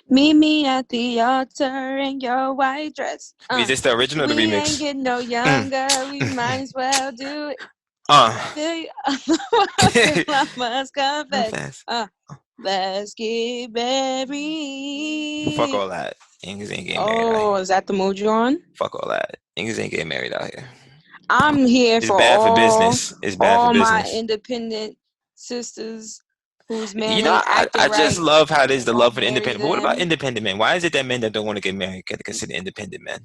Meet me at the altar in your white dress. Is this the original or the We ain't remix? getting no younger. We might as well do it. uh. Feel you till I must confess. Fast. Let's get Fuck married. all that. Niggas ain't getting married out Oh, here. is that the mood you're on? Fuck all that. Niggas ain't getting married out here. I'm here It's for bad for business. It's bad for all my business. independent sisters whose man You know, ain't acting I just right love how there's and the love won't for the marry independent. But what about them independent men? Why is it that men that don't want to get married get considered independent men?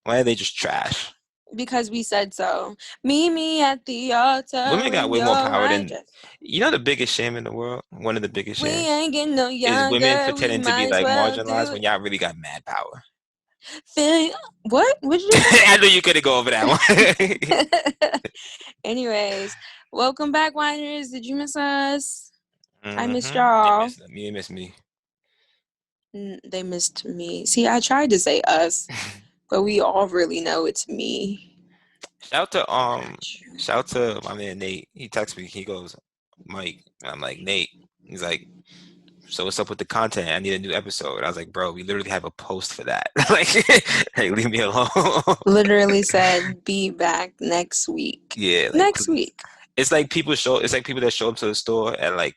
Why are they just trash? because we said so. Meet me at the altar Women got in way more your power white than dress. the biggest shame in the world. One of the biggest We shames ain't getting no is women younger. We pretending to be might as like well marginalized do when it. y'all really got mad power. Feel what? What did you just I knew you couldn't go over that one. say? Anyways, welcome back, whiners. Did you miss us? I missed They y'all. missed them. You missed me. They missed me. See, I tried to say us, but we all really know it's me. Shout to Not you. shout to my man Nate. He texts me. He goes, Mike. And I'm like, Nate. He's like, so what's up with the content? I need a new episode. I was like, bro, we literally have a post for that. like, hey, leave me alone. Literally said, be back next week. Yeah, like Next please. week. It's like people show. It's like people that show up to the store at like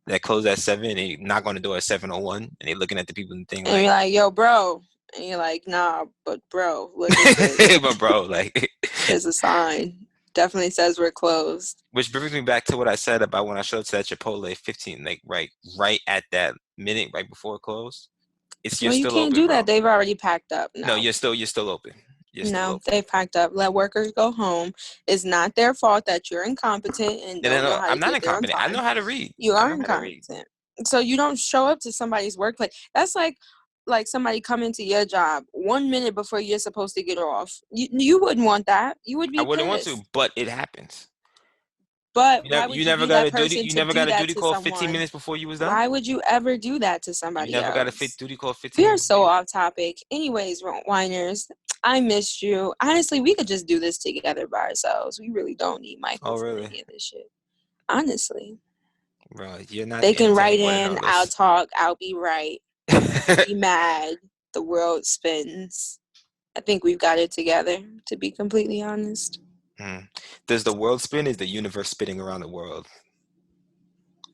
that close at 7 and they knock on the door at 7:01 and they looking at the people and think And like, you're like, yo, bro. And you're like, nah, but bro, look at this. but bro, like. There's a sign. Definitely says we're closed. Which brings me back to what I said about when I showed up to that Chipotle 15, like right at that minute, right before it closed. You're Well, you still can't open, do bro. that. They've already packed up. No, No. you're still open. You're still No, open. they've packed up. Let workers go home. It's not their fault that you're incompetent and No, no, don't know no. how to I'm not get there on incompetent. I time. know how to read. You I are know how to read. incompetent. So you don't show up to somebody's workplace. That's like somebody coming to your job 1 minute before you're supposed to get off. You wouldn't want that. You would I be wouldn't want to, pissed. but it happens. But why would You you never be got that a duty. person You to never do got a that duty to call 15 someone? minutes before you was done. Why would you ever do that to You somebody never got a else? duty call 15 We are minutes before so you was done. off topic. Anyways, whiners, I missed you. Honestly, we could just do this together by ourselves. We really don't need Michael Oh, for really? any of this shit. Honestly. Bro, you're not They the can entertaining write one in in, our I'll list. talk, I'll be right. Be mad. The world spins. I think we've got it together, to be completely honest. Does the world spin? Is the universe spinning around the world?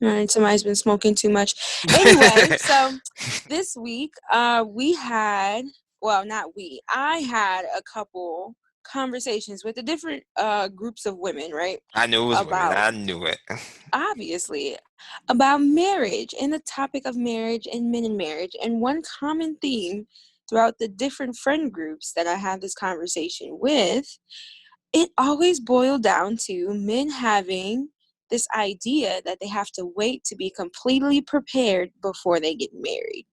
All right, somebody's been smoking too much. Anyway, so this week, we had, well, not we, I had a couple conversations with the different groups of women, right? I knew it was women. About, I knew it. obviously, about marriage and the topic of marriage and men in marriage. And one common theme throughout the different friend groups that I had this conversation with, it always boiled down to men having this idea that they have to wait to be completely prepared before they get married.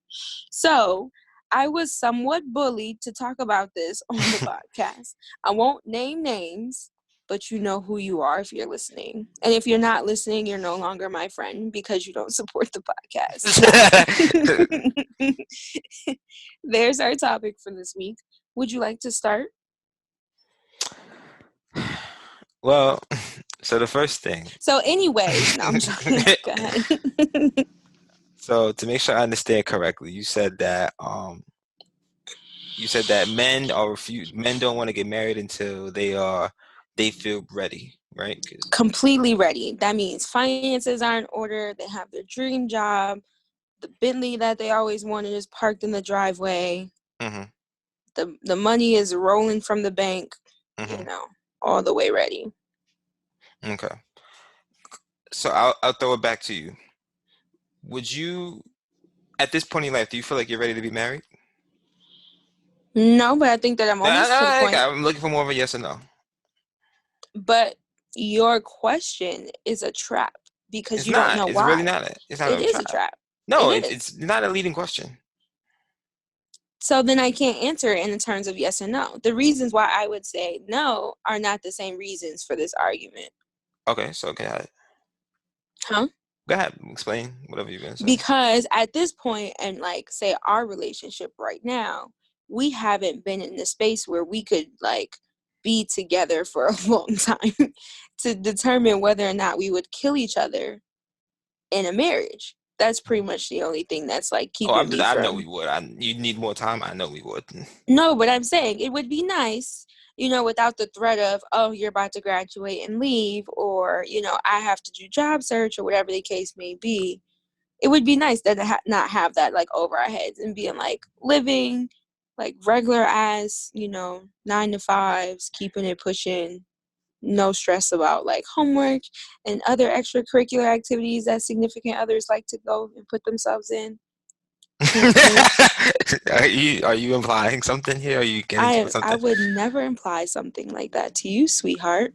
So I was somewhat bullied to talk about this on the podcast. I won't name names, but you know who you are if you're listening. And if you're not listening, you're no longer my friend because you don't support the podcast. So there's our topic for this week. Would you like to start? Well, so the first thing. So anyways, no, I'm joking. Go ahead. So to make sure I understand correctly, you said that men don't want to get married until they feel ready, right? Completely ready. That means finances are in order. They have their dream job. The Bentley that they always wanted is parked in the driveway. Mhm. The money is rolling from the bank, Mhm. all the way ready. Okay. So I'll throw it back to you. Would you, at this point in your life, do you feel like you're ready to be married? No, but I think that I'm almost to the point. I'm looking for more of a yes or no. But your question is a trap because It's you don't not. know It's really why. not. It's not It a is a trap. trap. No, It it's is. not a leading question. So then I can't answer it in the terms of yes and no. The reasons why I would say no are not the same reasons for this argument. Okay, so go ahead. Huh? Go ahead. Explain whatever you're gonna say. Because at this point, and like say our relationship right now, we haven't been in the space where we could like be together for a long time to determine whether or not we would kill each other in a marriage. That's pretty much the only thing that's like Oh, keeping me I know we from. would. You need more time. I know we would. No, but I'm saying it would be nice, without the threat of, oh, you're about to graduate and leave, or, I have to do job search or whatever the case may be. It would be nice to not have that like over our heads and being like living like regular ass, 9 to 5s, keeping it pushing, no stress about like homework and other extracurricular activities that significant others like to go and put themselves in. Mm-mm. Are you implying something here? Are you getting to I something? would never imply something like that to you, sweetheart.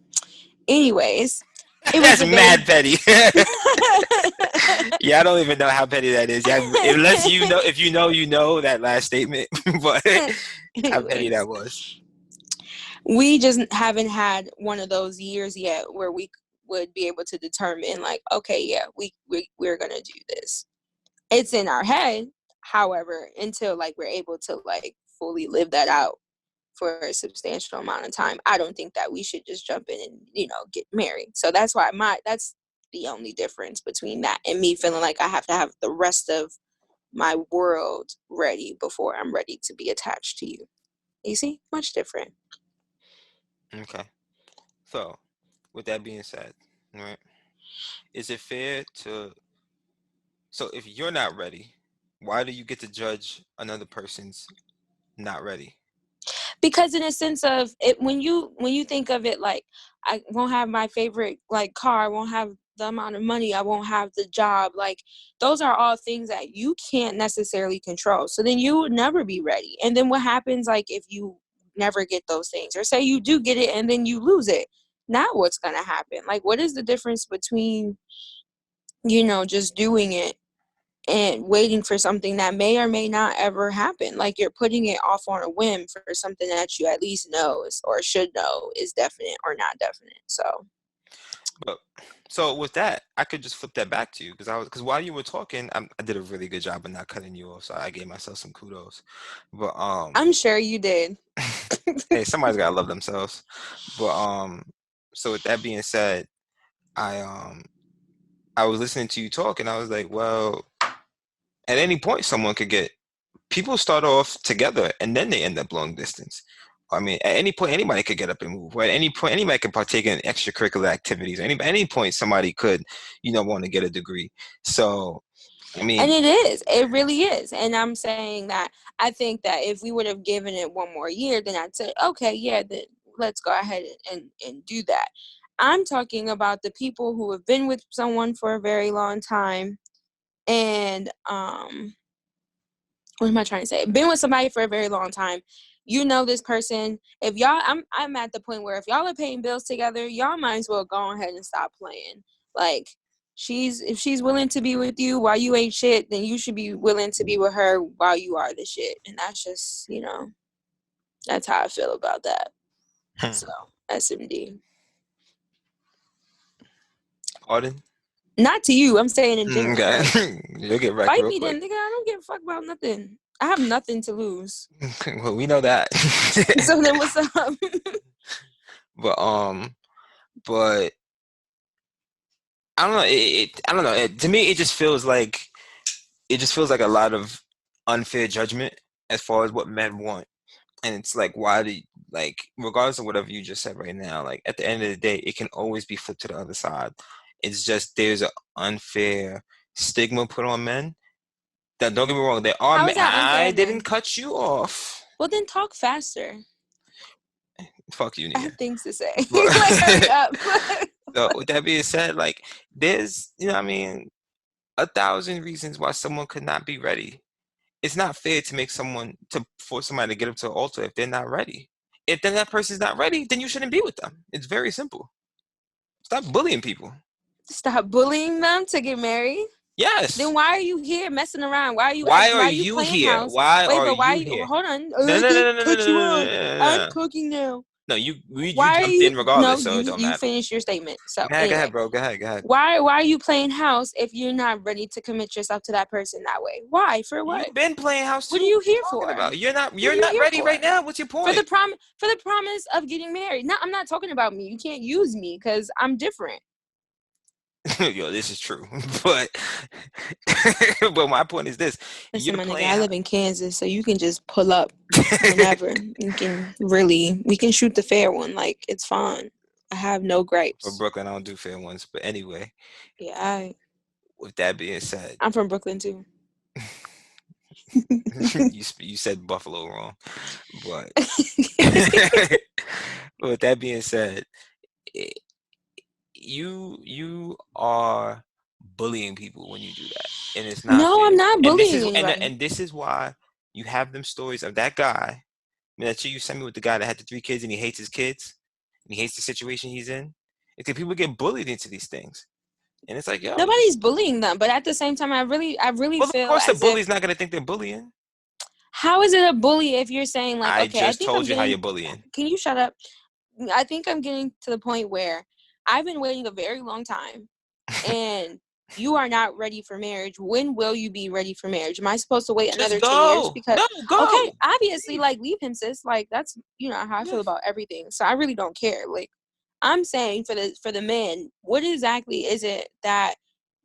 Anyways, it was That's a very mad petty. Yeah, I don't even know how petty that is. Yeah, unless you know, if you know that last statement, but how petty that anyways, was. we just haven't had one of those years yet where we would be able to determine like, okay, yeah, we're gonna do this. It's in our head, however, until like we're able to like fully live that out for a substantial amount of time, I don't think that we should just jump in and get married. So that's why that's the only difference between that and me feeling like I have to have the rest of my world ready before I'm ready to be attached to you. You see, much different. Okay. So, with that being said, right, is it fair to? So, if you're not ready, why do you get to judge another person's not ready? Because in a sense of it, when you think of it, like, I won't have my favorite like car, I won't have the amount of money, I won't have the job, like those are all things that you can't necessarily control, so then you would never be ready. And then what happens like if you never get those things, or say you do get it and then you lose it? Now what's going to happen? Like, what is the difference between just doing it and waiting for something that may or may not ever happen? Like, you're putting it off on a whim for something that you at least know or should know is definite or not definite. So But so with that, I could just flip that back to you because while you were talking, I did a really good job of not cutting you off, so I gave myself some kudos. But I'm sure you did. hey, somebody's gotta love themselves. But so with that being said, I um I was listening to you talk, and I was like, well, at any point, someone could get. People start off together, and then they end up long distance. I mean, at any point, anybody could get up and move. Or at any point, anybody could partake in extracurricular activities. Any point, somebody could, want to get a degree. So, I And mean, it really is. And I'm saying that I think that if we would have given it one more year, then I'd say, okay, yeah, then let's go ahead and do that. I'm talking about the people who have been with someone for a very long time, and what am I trying to say? Been with somebody for a very long time. You know this person. If y'all, I'm at the point where if y'all are paying bills together, y'all might as well go ahead and stop playing. Like, if she's willing to be with you while you ain't shit, then you should be willing to be with her while you are the shit. And that's just, that's how I feel about that. So SMD. pardon? Not to you. I'm saying in general. Like, Okay, you'll get wrecked fight real me quick. then, nigga. I don't give a fuck about nothing. I have nothing to lose. Well, we know that. So then what's up? but but I don't know. I don't know. To me, it just feels like a lot of unfair judgment as far as what men want. And it's like, why do you, like, regardless of whatever you just said right now, like at the end of the day, it can always be flipped to the other side. It's just there's an unfair stigma put on men. That, don't get me wrong, there are How men. is that I unfair didn't then? cut you off. Well, then talk faster. Fuck you, I Nia. have things to say. But Like, hurry up. so with that being said, like there's, what I mean, 1,000 reasons why someone could not be ready. It's not fair to make someone to force somebody to get up to the altar if they're not ready. If then that person's not ready, then you shouldn't be with them. It's very simple. Stop bullying people. Stop bullying them to get married. Then Yes. why are you here messing around? Why are Why are you you playing here? house? Why Wait, are but why you you here? hold on. No, I no, no, didn't no, no, no, cut no, you no, off. no, no, I'm no. cooking now. No, you Why are jumped you in no, regardless, so it don't you matter. finish your statement. So Go anyway, ahead, bro. Go ahead, go ahead. why are you playing house if you're not ready to commit yourself to that person that way? Why? For what? You've been playing house What are too. you What are you here talking for? about? What are You're you not here ready right for? now. What's your For point? the promise of getting married. No, I'm not talking about me. You can't use me because I'm different. Yo, this is true. But but my point is this: Listen, you're my nigga, playing. I live in Kansas, so you can just pull up whenever. We can shoot the fair one. Like, it's fine. I have no For gripes. Brooklyn, I don't do fair ones. But anyway, Yeah, with that being said, I'm from Brooklyn too. you said Buffalo wrong. But with that being said, it, you are bullying people when you do that, and it's not No, I'm fair. not And this bullying is anybody. and this is why you have them stories of that guy. I mean, that you sent me with the guy that had the 3 kids and he hates his kids and he hates the situation he's in. It's because people get bullied into these things, and it's like, yo, you Nobody's just. bullying them, but at the same time, I really Well, of feel course, the as if, bully's not gonna think they're bullying. how is it a bully if you're saying like, I okay, I just think I'm told you how you're getting. bullying. Can you shut up? I think I'm getting to the point where I've been waiting a very long time, and you are not ready for marriage. When will you be ready for marriage? Am I supposed to wait Just another 10 years? go. Because, No, okay, go. obviously, Leave. like, leave him, sis. Like, that's, how I feel Yes. about everything. So I really don't care. Like, I'm saying for the men, what exactly is it that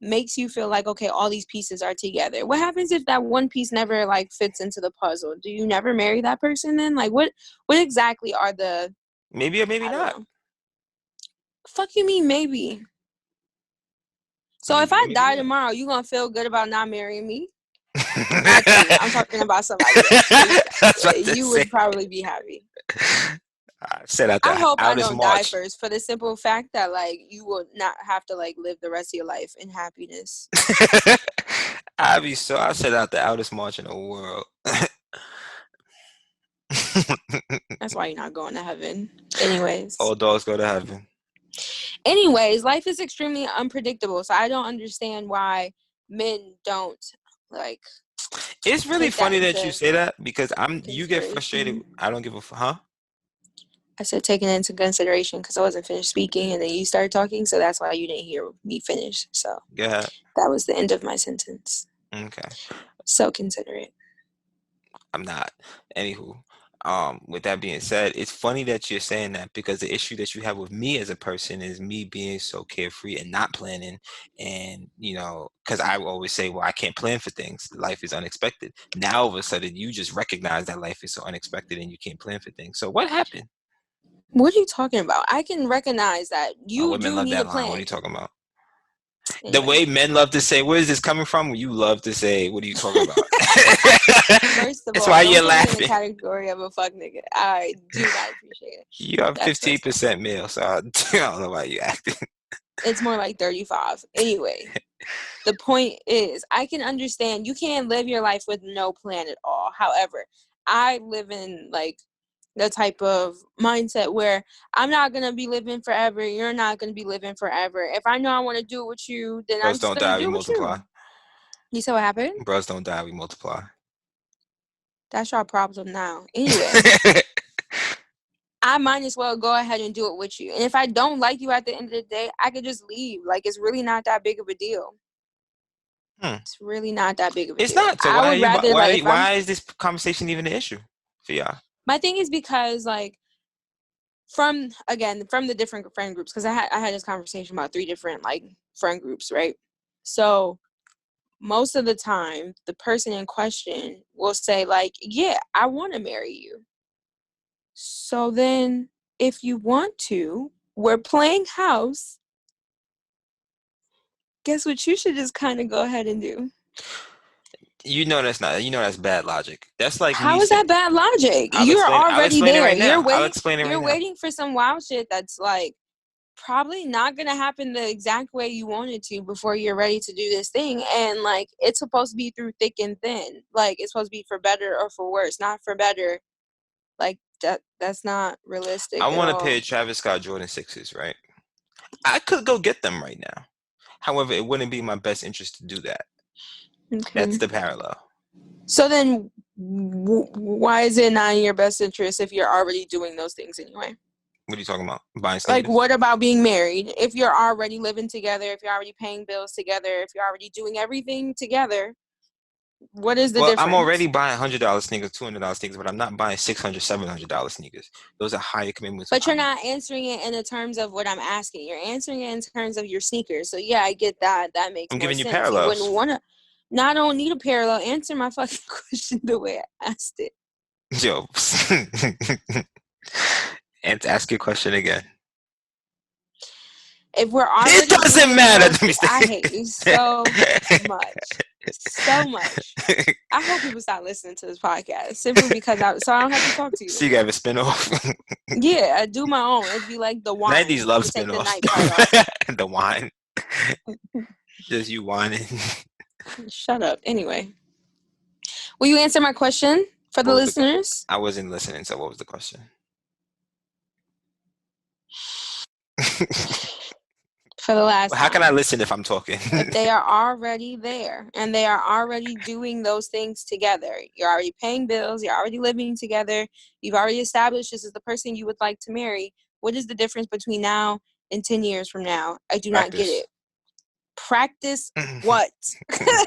makes you feel like, okay, all these pieces are together? What happens if that one piece never like fits into the puzzle? Do you never marry that person then? Like, what exactly are the, Maybe or maybe I don't not. know. Fuck you mean maybe? So if Maybe or I maybe die not. tomorrow, you gonna feel good about not marrying me? Not you. I'm talking about somebody else. I was about to You say. would probably be happy. I said out I the hope I out as don't die March. first, for the simple fact that like you will not have to like live the rest of your life in happiness. I said out the outest march in the world. That's why you're not going to heaven. Anyways. All dogs go to heaven. Life is extremely unpredictable. So I don't understand why men don't like It's really take that funny that you into say that because you get frustrated. consideration. I don't give a huh? I said taking it into consideration because I wasn't finished speaking and then you started talking, so that's why you didn't hear me finish. So Yeah. that was the end of my sentence. Okay. So consider it. I'm not. Anywho, with that being said, it's funny that you're saying that because the issue that you have with me as a person is me being so carefree and not planning, and because I always say, well, I can't plan for things. Life is unexpected. Now all of a sudden, you just recognize that life is so unexpected and you can't plan for things. So what happened? What are you talking about? I can recognize that Oh, you women do love need a that line. What are plan. you talking about? The Anyway, way men love to say, "Where is this coming from?" You love to say, "What are you talking about?" first of That's all, why don't you're put me in the laughing. category of a fuck nigga. I do not appreciate it. You are That's first off. 15% male, so I don't know why you acting. It's more like 35. Anyway, the point is, I can understand you can't live your life with no plan at all. However, I live in like the type of mindset where I'm not gonna be living forever. You're not gonna be living forever. If I know I want to do it with you, then I'm Bros just don't gonna die, we do it with multiply. you. You said what happened? Bros don't die, we multiply. That's your problem now. Anyway, I might as well go ahead and do it with you. And if I don't like you at the end of the day, I could just leave. Like, it's really not that big of a deal. Hmm. It's really not that big of a It's deal. not. So I would rather, like, if I'm, why is this conversation even an issue for y'all? my thing is because, like, from the different friend groups, because I had this conversation about 3 different, like, friend groups, right? So most of the time, the person in question will say, like, yeah, I want to marry you. So then, if you want to, we're playing house. Guess what you should just kind of go ahead and do? That's not. That's bad logic. That's like me How is saying. that bad logic? I'll You're explain. I'll already explain it there. right now. I'll explain it right You're now. waiting for some wild shit that's like probably not gonna happen the exact way you want it to before you're ready to do this thing. And like it's supposed to be through thick and thin. Like it's supposed to be for better or for worse, not for better. Like that's not I realistic at want a pair all. of Travis Scott Jordan 6s, right? I could go get them right now. However, it wouldn't be in my best interest to do that. That's Okay. the parallel. So then why is it not in your best interest if you're already doing those things anyway? What are you talking about? Buying Like, sneakers? what about being married? If you're already living together, if you're already paying bills together, if you're already doing everything together, What is the Well, I'm difference? already buying $100 sneakers, $200 sneakers, but I'm not buying $600, $700 sneakers. Those are higher commitments of But you're time. not answering it in the terms of what I'm asking. You're answering it in terms of your sneakers. So yeah, I get that. That makes I'm more giving you sense. You wouldn't parallels. want to. No, I don't need a parallel. Answer my fucking question the way I asked it. Yo. And to ask your question again. If we're It already doesn't doing matter. those Let me things, I hate you so stay. much. So much. I hope people stop listening to this podcast simply because so I don't have to talk to So you. you got a spinoff. Yeah, I do my own. It'd be like the wine. 90s I'm love gonna take the spinoffs. night part off. The wine. Just you whining. Shut up. Anyway, will you answer my question for the What was the? listeners? I wasn't listening. So what was the question? For the last How can I time. listen if I'm talking? If they are already there and they are already doing those things together, you're already paying bills, you're already living together, you've already established this is the person you would like to marry. What is the difference between now and 10 years from now? I do not get Practice. it. Practice what?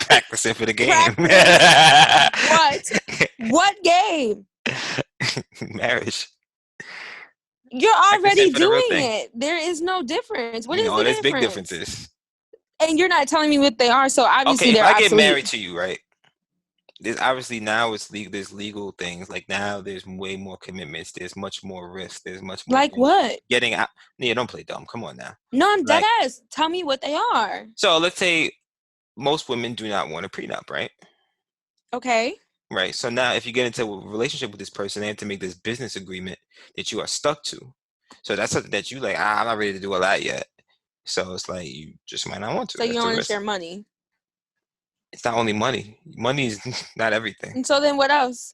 Practicing for the game. Practice what? What game? Marriage. You're Practicing already for the real doing thing. it. There is no difference. What is No, the there's big difference? differences. And you're not telling me what they are, so Okay, obviously if they're I get obsolete. married to you, right? There's obviously now it's legal. There's legal things like now. There's way more commitments. There's much more risk. There's much more Like things. what? Getting out. Yeah, don't play dumb. Come on now. No, I'm dead Like, ass. Tell me what they are. so let's say most women do not want a prenup, right? Okay. Right. So now, if you get into a relationship with this person, they have to make this business agreement that you are stuck to. So that's something that you like. I'm not ready to do all that yet. So it's like you just might not want to. So you That's don't the want to risk. share money. It's not only money. Money is not everything. And so then what else?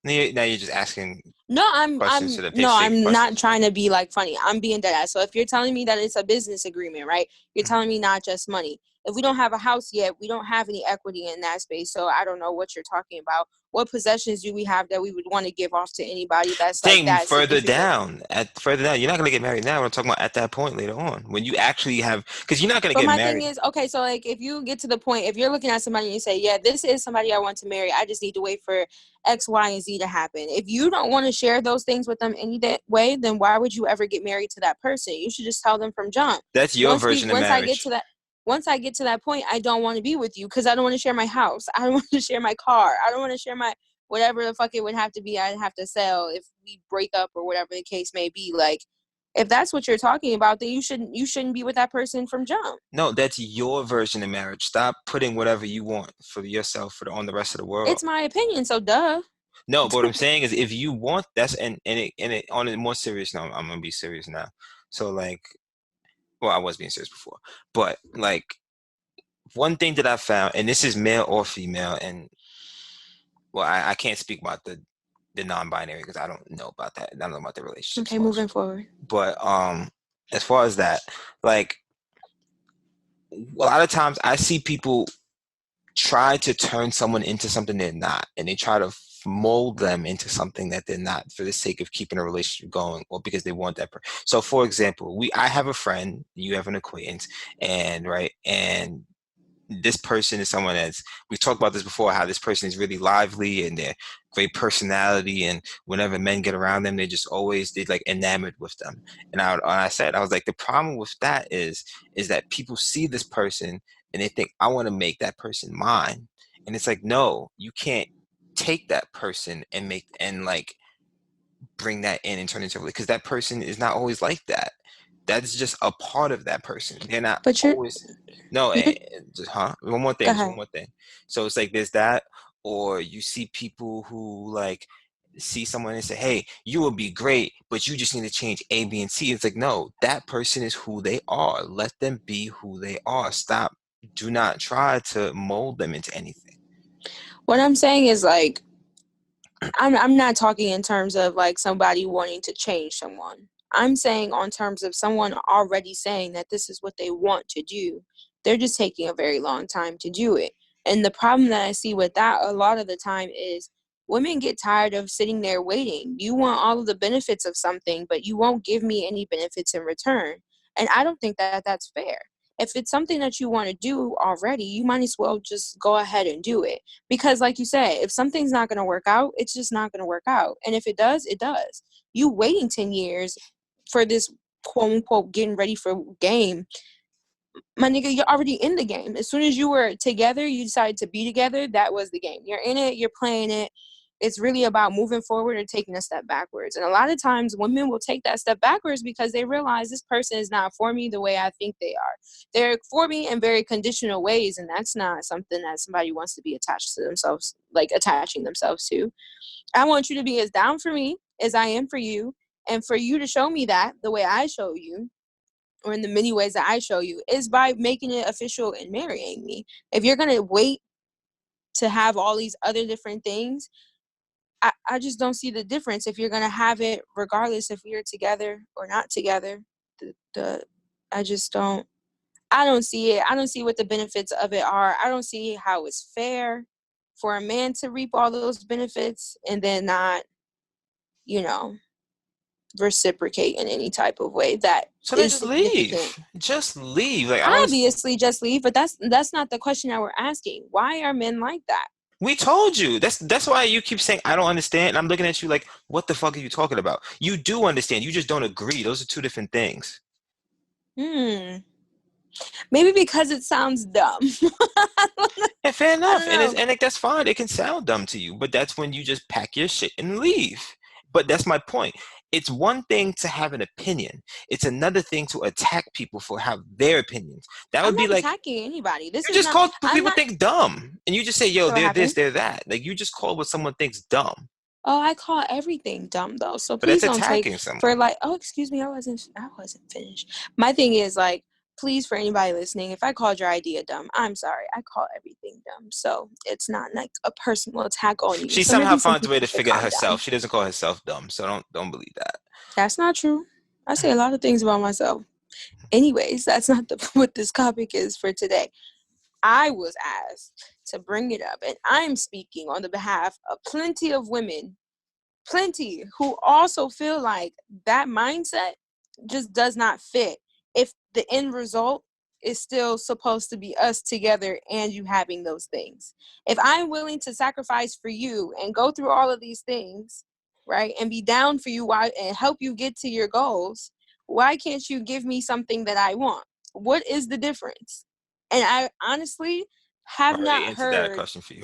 Now you're just asking No, questions for the no, sake of I'm not questions. trying to be like funny. I'm being dead ass. So if you're telling me that it's a business agreement, right? You're telling me not just money. If we don't have a house yet, we don't have any equity in that space. So I don't know what you're talking about. What possessions do we have that we would want to give off to anybody that's like Thing that further significant? down, you're not gonna get married now. We're talking about at that point later on when you actually have, because you're not gonna But get my thing married. is, okay, so like if you get to the point, if you're looking at somebody and you say, yeah, this is somebody I want to marry, I just need to wait for X, Y, and Z to happen. If you don't want to share those things with them any way, then why would you ever get married to that person? You should just tell them from jump. That's your Once version of once I get marriage. to that point, I don't want to be with you because I don't want to share my house. I don't want to share my car. I don't want to share my whatever the fuck it would have to be. I'd have to sell if we break up or whatever the case may be. Like if that's what you're talking about, then you shouldn't be with that person from jump. No, that's your version of marriage. Stop putting whatever you want for yourself on the rest of the world. It's my opinion, so duh. No, but what I'm saying is, if you want that's and it on a more serious note, I'm gonna be serious now. So like, well, I was being serious before, but like one thing that I found, and this is male or female, and well, I can't speak about the non-binary because I don't know about that. I don't know about the relationships Okay, moving most. forward. But as far as that, like a lot of times I see people try to turn someone into something they're not, and they try to mold them into something that they're not for the sake of keeping a relationship going or because they want that so for example, I have a friend, you have an acquaintance, and right, and this person is someone that's, we've talked about this before, how this person is really lively and they're great personality, and whenever men get around them, they like enamored with them. And I said, I was like, the problem with that is that people see this person and they think, I want to make that person mine. And it's like, no, you can't take that person and like bring that in and turn it into, because that person is not always like that. That's just a part of that person. They're not But always. No, you're just one more go thing, just one ahead. more thing. So it's like there's that, or you see people who like see someone and say, "Hey, you will be great, but you just need to change A, B, and C." It's like, no, that person is who they are. Let them be who they are. Stop. Do not try to mold them into anything. What I'm saying is like I'm not talking in terms of like somebody wanting to change someone. I'm saying on terms of someone already saying that this is what they want to do. They're just taking a very long time to do it. And the problem that I see with that a lot of the time is women get tired of sitting there waiting. You want all of the benefits of something, but you won't give me any benefits in return. And I don't think that that's fair. if it's something that you want to do already, you might as well just go ahead and do it. Because like you said, if something's not going to work out, it's just not going to work out. And if it does, it does. You waiting 10 years for this quote unquote getting ready for game, my nigga, you're already in the game. As soon as you were together, you decided to be together, that was the game. You're in it, you're playing it. It's really about moving forward or taking a step backwards. And a lot of times women will take that step backwards because they realize this person is not for me the way I think they are. They're for me in very conditional ways, and that's not something that somebody wants to be attached to themselves, like attaching themselves to. I want you to be as down for me as I am for you, and for you to show me that the way I show you, or in the many ways that I show you, is by making it official and marrying me. If you're going to wait to have all these other different things, I just don't see the difference. If you're going to have it regardless if you're together or not together, I just don't, I don't see it. I don't see what the benefits of it are. I don't see how it's fair for a man to reap all those benefits and then not, you know, reciprocate in any type of way that So then is just significant. leave. Just leave. Like I don't. Obviously just leave, but that's not the question that we're asking. Why are men like that? We told you. That's why you keep saying I don't understand. And I'm looking at you like, what the fuck are you talking about? You do understand. You just don't agree. Those are two different things. Maybe because it sounds dumb. Yeah, fair enough. I don't know. And like that's fine. It can sound dumb to you, but that's when you just pack your shit and leave. But that's my point. It's one thing to have an opinion. It's another thing to attack people for have their opinions. That I'm would be not like attacking anybody. This you is just not. call I'm people not. think dumb, and you just say, "Yo, So what they're this, happened? they're that." Like you just call what someone thinks dumb, Oh, I call everything dumb though. So but that's please don't take attacking for someone. like. Oh, excuse me. I wasn't finished. My thing is like, please, for anybody listening, if I called your idea dumb, I'm sorry. I call everything dumb. So it's not like a personal attack on you. She So somehow maybe some finds a way people to should figure it calm herself. down. She doesn't call herself dumb, so don't believe that. That's not true. I say a lot of things about myself. Anyways, that's not what this topic is for today. I was asked to bring it up, and I'm speaking on the behalf of plenty of women, plenty who also feel like that mindset just does not fit if the end result is still supposed to be us together and you having those things. If I'm willing to sacrifice for you and go through all of these things, right, and be down for you and help you get to your goals, why can't you give me something that I want? What is the difference? And I honestly I have already not answered that heard. question for you.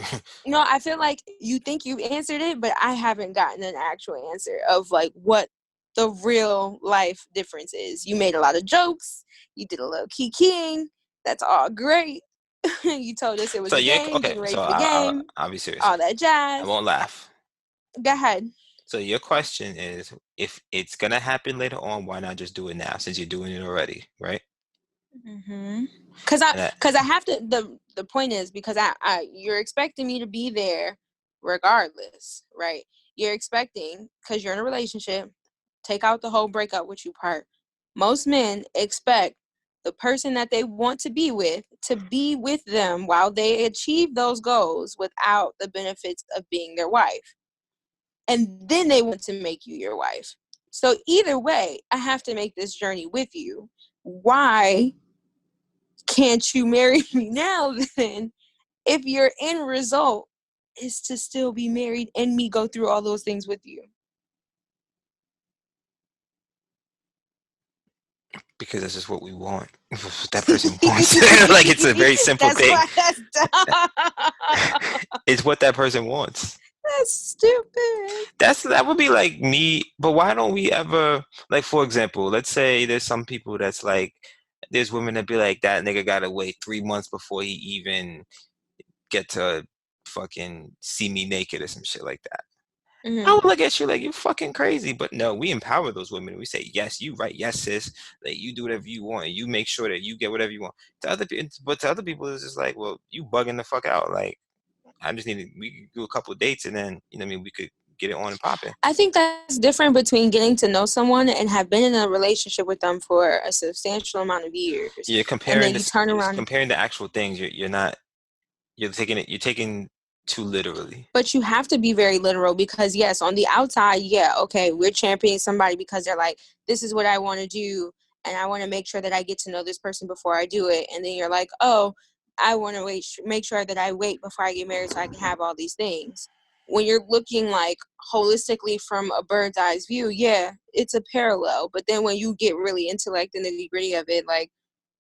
I feel like you think you've answered it, but I haven't gotten an actual answer of like what the real life difference is. You made a lot of jokes. You did a little kikiing. That's all great. You told us it was So a you're game, okay. getting ready So for the game, I'll be serious. all that I jazz. won't laugh. Go ahead. So your question is, if it's gonna happen later on, why not just do it now since you're doing it already, right? Cause And I, I have to. The point is because you're expecting me to be there, regardless, right? You're expecting because you're in a relationship. Take out the whole breakup with you part. Most men expect the person that they want to be with them while they achieve those goals without the benefits of being their wife, and then they want to make you your wife. So either way, I have to make this journey with you. Why can't you marry me now then if your end result is to still be married and me go through all those things with you? because this is what we want. What that person wants. Like it's a very simple That's thing. why that's dumb. It's what that person wants. That's stupid. That would be like me. But why don't we ever like, for example, let's say there's some people that's like, there's women that be like, that nigga gotta wait 3 months before he even get to fucking see me naked or some shit like that. I would look at you like you fucking crazy, but no, we empower those women. We say, yes, you right, yes, sis. Like you do whatever you want. You make sure that you get whatever you want. But to other people, it's just like, well, you bugging the fuck out. Like I just need to, we could do a couple of dates and then you know what I mean we could get it on and popping. I think that's different between getting to know someone and have been in a relationship with them for a substantial amount of years, You're and comparing then you this. turn You're around. comparing the actual things. You're not. You're taking it. You're taking too literally. But you have to be very literal because yes, on the outside, yeah, okay, we're championing somebody because they're like, this is what I want to do, and I want to make sure that I get to know this person before I do it. And then you're like, oh, I want to make sure that I wait before I get married so I can have all these things. When you're looking like holistically from a bird's eye view, yeah, it's a parallel. But then when you get really into like the nitty gritty of it, like,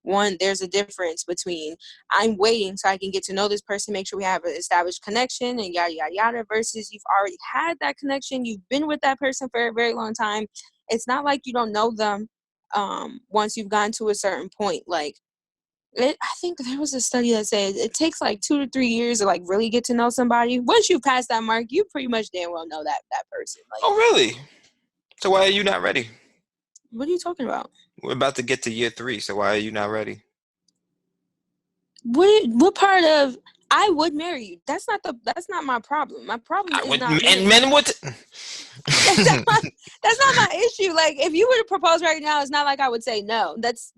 one, there's a difference between I'm waiting so I can get to know this person, make sure we have an established connection and yada, yada, yada, versus you've already had that connection. You've been with that person for a very long time. It's not like you don't know them once you've gotten to a certain point. Like, I think there was a study that said it takes like 2 to 3 years to like really get to know somebody. Once you pass that mark, you pretty much damn well know that person. Like, Oh, really? So why are you not ready? what are you talking about? We're about to get to year 3, so why are you not ready? What part of I would marry you? That's not my problem. My problem I is would, not and marrying men you. would. That's not my issue. Like, if you were to propose right now, it's not like I would say no. That's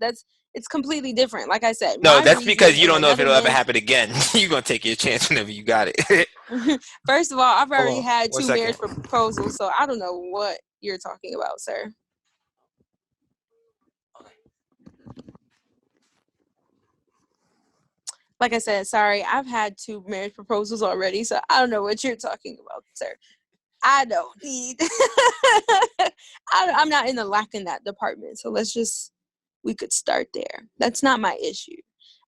it's completely different. Like I said, No, my that's because reason you and don't know if another it'll ever man. happen again. You're gonna take your chance whenever you got it. First of all, I've Hold already on, had one 2 second. marriage proposals, so I don't know what you're talking about, sir. Like I said, sorry, I've had 2 marriage proposals already, so I don't know what you're talking about, sir. I don't need. I'm not in the lack in that department, so we could start there. That's not my issue.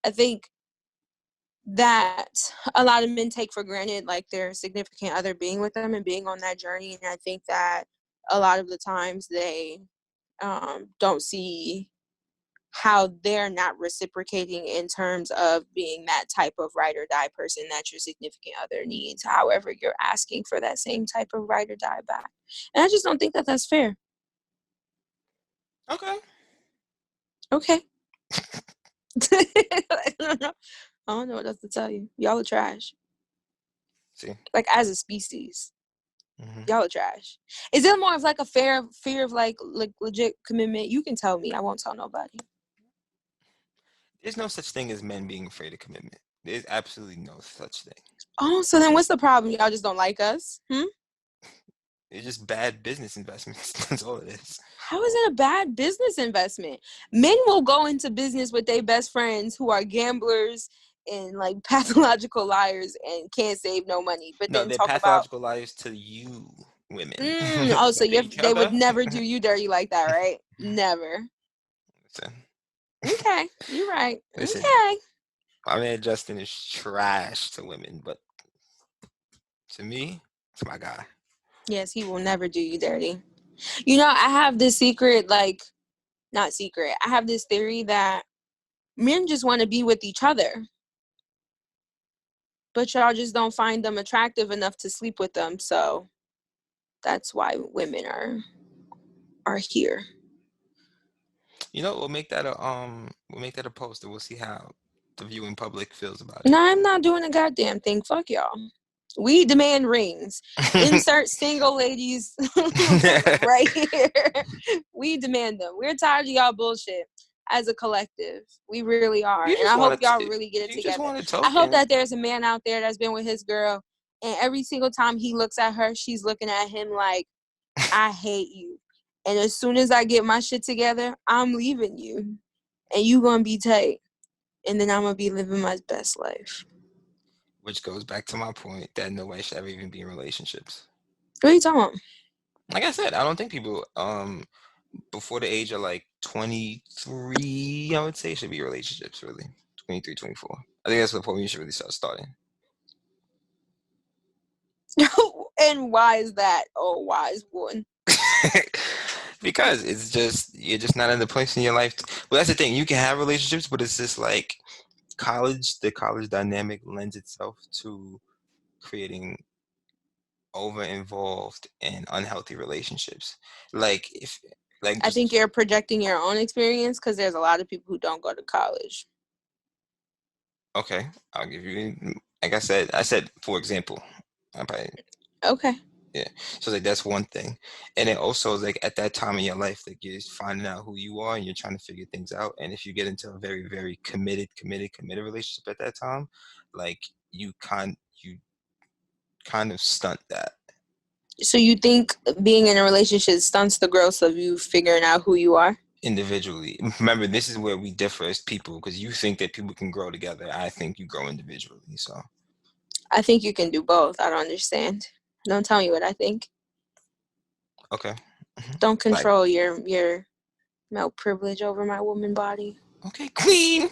I think that a lot of men take for granted like their significant other being with them and being on that journey, and I think that a lot of the times they don't see how they're not reciprocating in terms of being that type of ride or die person that your significant other needs. However, you're asking for that same type of ride or die back. And I just don't think that that's fair. Okay. Okay. I don't know. I don't know what else to tell you. Y'all are trash. See. Like, as a species, Hmm. y'all are trash. Is it more of like a fear of like legit commitment? You can tell me. I won't tell nobody. There's no such thing as men being afraid of commitment. There's absolutely no such thing. Oh, so then what's the problem? Y'all just don't like us? It's just bad business investments. That's all it is. How is it a bad business investment? Men will go into business with their best friends who are gamblers and like pathological liars and can't save no money, but No, then they're talk about, pathological liars to you, women. oh, so But to each they would other, never do you dirty like that, right? Never. listen, Okay, you're right. listen. Okay. My man Justin is trash to women, but to me, it's my guy. Yes, he will never do you dirty. I have this secret, like, not secret. I have this theory that men just want to be with each other, but y'all just don't find them attractive enough to sleep with them. So that's why women are here. We'll make that a post, and we'll see how the viewing public feels about No, I'm not doing a goddamn thing. Fuck y'all. We demand rings. it. Insert single ladies right here. We demand them. We're tired of y'all bullshit as a collective. We really are. You And just I hope want y'all to. really get it You just together. want a I hope token. that there's a man out there that's been with his girl, and every single time he looks at her, she's looking at him like, I hate you. And as soon as I get my shit together, I'm leaving you. And you gonna be tight. And then I'm gonna be living my best life. Which goes back to my point that nobody should ever even be in relationships. What are you talking about? Like I said, I don't think people before the age of like 23, I would say, should be relationships really. 23, 24. I think that's the point you should really start starting. And why is that? Oh, wise one. Because it's just you're just not in the place in your life. Well, that's the thing. You can have relationships, but it's just like the college dynamic lends itself to creating over involved and unhealthy relationships. Like if like I think just you're projecting your own experience because there's a lot of people who don't go to college. okay, I'll give you like I said for example. I probably Okay. Yeah. So like that's one thing. And then also like at that time in your life, like you're finding out who you are and you're trying to figure things out. And if you get into a very, very committed relationship at that time, like you kind of stunt that. So you think being in a relationship stunts the growth of you figuring out who you are? individually. Remember, this is where we differ as people, because you think that people can grow together. I think you grow individually. So I think you can do both. I don't understand. Don't tell me what I think. okay, Don't like control your male privilege over my woman body. okay, queen.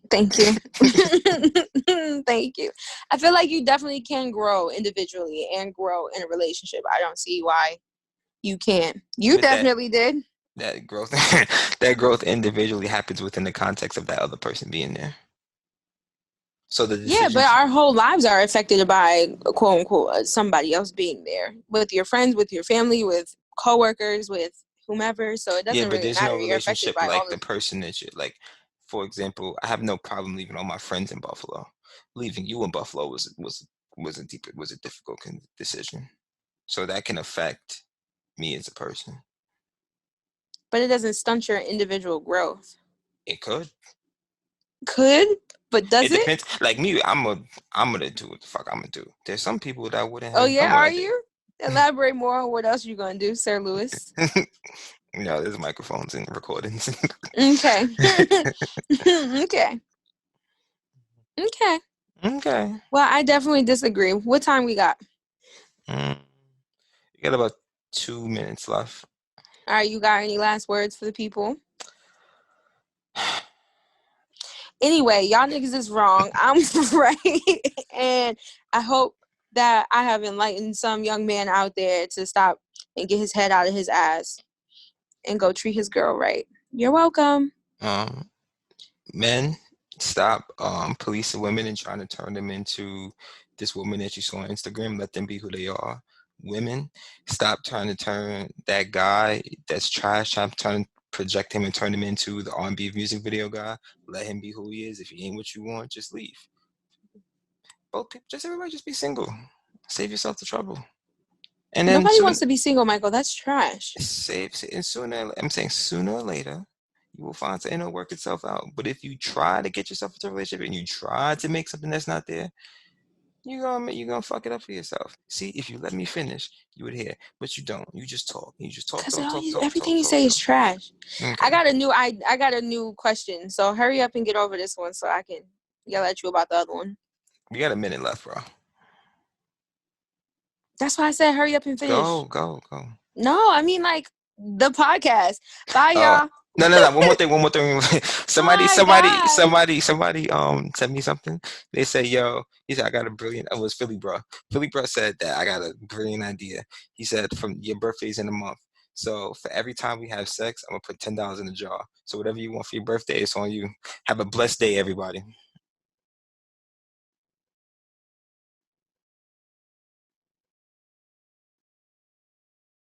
Thank you. Thank you. I feel like you definitely can grow individually and grow in a relationship. I don't see why you can't. You But that definitely did. that growth that growth individually happens within the context of that other person being there. So the Yeah, but decisions, our whole lives are affected by quote unquote somebody else being there with your friends, with your family, with coworkers, with whomever. So it yeah, doesn't but really there's no matter. You're affected relationship by all like the the. person that you like. For example, I have no problem leaving all my friends in Buffalo. Leaving you in Buffalo was a difficult decision. So that can affect me as a person. But it doesn't stunt your individual growth. It could. Could, but does It it? depends. Like me, I'm gonna do what the fuck I'm gonna do. There's some people that wouldn't Oh have yeah, done what are I did. you? Elaborate more on what else you gonna do, Sir Lewis. No, there's microphones and recordings. Okay. Okay. Okay. Okay. Well, I definitely disagree. What time we got? Mm, you got about 2 minutes left. All right, you got any last words for the people? Anyway, y'all niggas is wrong. I'm right. And I hope that I have enlightened some young man out there to stop and get his head out of his ass and go treat his girl right. You're welcome. Um, Men, stop policing women and trying to turn them into this woman that you saw on Instagram. Let them be who they are. Women, stop trying to turn that guy that's trash, trying to project him and turn him into the R&B music video guy. Let him be who he is. If he ain't what you want, just leave. Both people, just everybody, just be single. Save yourself the trouble. And then Nobody soon, wants to be single, Michael. That's trash. and sooner, I'm saying sooner or later, you will find something to work itself out. But if you try to get yourself into a relationship and you try to make something that's not there, you're gonna fuck it up for yourself. See, if you let me finish, you would hear, but you don't. You just talk. You just talk, Cause talk, talk, talk, everything talk, you talk, say is talk. trash. Okay, I got a new question. So hurry up and get over this one so I can yell at you about the other one. we got a minute left, bro. That's why I said hurry up and finish. Go. No, I mean like the podcast. Bye, Uh, y'all. no. One more thing. Bye, bye. Somebody sent me something. They say, yo, he said, I got a brilliant. It was Philly bro. Philly bro said that I got a brilliant idea. He said, from your birthday's in a month. So for every time we have sex, I'm gonna put $10 in the jar. So whatever you want for your birthday, it's on you. Have a blessed day, everybody.